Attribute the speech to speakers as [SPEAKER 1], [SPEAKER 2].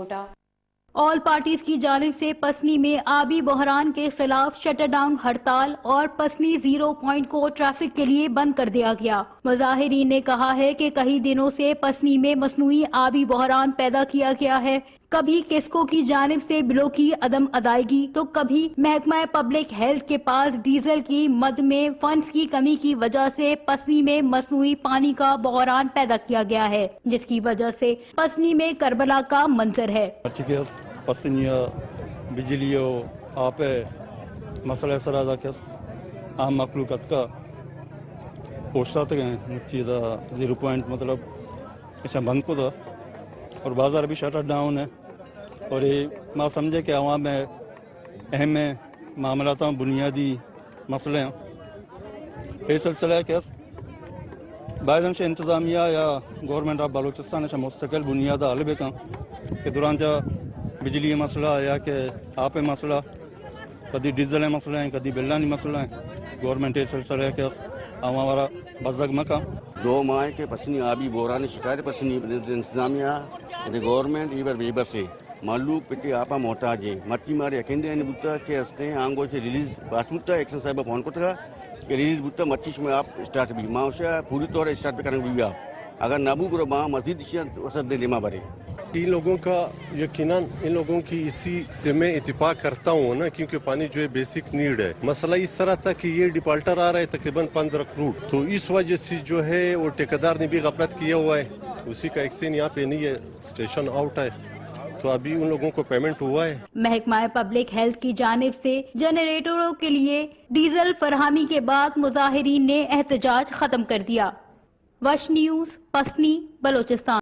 [SPEAKER 1] Quota.
[SPEAKER 2] All parties کی جانب سے پسنی میں آبی بحران کے خلاف شٹر ڈاؤن ہڑتال اور پسنی زیرو پوائنٹ کو ٹریفک کے لیے بند کر دیا گیا۔ مظاہرین نے کہا ہے کہ کئی دنوں سے پسنی میں مصنوعی آبی بحران پیدا کیا گیا ہے، کبھی کسکو کی جانب سے بلوں کی عدم ادائیگی تو کبھی محکمہ پبلک ہیلتھ کے پاس ڈیزل کی مد میں فنڈز کی کمی کی وجہ سے پسنی میں مصنوعی پانی کا بحران پیدا کیا گیا ہے، جس کی وجہ سے پسنی میں کربلا کا منظر ہے۔
[SPEAKER 3] پسنی بجلی آپ مسئلہ سرادہ کس اہم مخلوقات کا پوشات گئے مچی دا زیرو پوائنٹ مطلب اچھا بند کو دا اور بازار بھی شٹر ڈاؤن ہے اور یہ میں سمجھے کہ عوام میں اہم معاملات بنیادی مسئلے ہیں۔ یہ سلسلہ ہے کہ بعض سے انتظامیہ یا گورنمنٹ آف بلوچستان سے مستقل بنیاد حل کن کہ دوران جا بجلی مسئلہ یا کہ آپ مسئلہ کدی ڈیزل مسئلہ ہیں کدی بلانی مسئلہ ہیں گورنمنٹ یہ سلسلہ ہے کہ عوام والا بزگ مکہ
[SPEAKER 4] 2 ماہ کے پسنی آبی بحران شکایت پسنی انتظامیہ گورنمنٹ ایور ویبر سے معلوم پٹی آپا محتاج ہے مٹی مارے اکیندے بوتا کے ہستے آنگو سے ریلیز باسمتا ایکشن صاحب فون کو تھا کہ ریلیز بوتا مچیش میں آپ اسٹارٹ بھی ماں پوری طور اسٹارٹ پہ کریں بھی آپ اگر نابو کرو ماں مزید وسط دے لما بھرے۔
[SPEAKER 5] ان لوگوں کا یقیناً ان لوگوں کی اسی سے میں اتفاق کرتا ہوں نا کیونکہ پانی جو ہے بیسک نیڈ ہے۔ مسئلہ اس طرح تھا کہ یہ ڈیپالٹر آ رہا ہے تقریباً 15 کروڑ تو اس وجہ سے جو ہے وہ ٹھیکیدار نے بھی غفلت کیا ہوا ہے، اسی کا ایکسین یہاں پہ نہیں ہے، اسٹیشن آؤٹ ہے تو ابھی ان لوگوں کو پیمنٹ ہوا ہے۔
[SPEAKER 2] محکمہ پبلک ہیلتھ کی جانب سے جنریٹروں کے لیے ڈیزل فراہمی کے بعد مظاہرین نے احتجاج ختم کر دیا۔ وش نیوز، پسنی، بلوچستان۔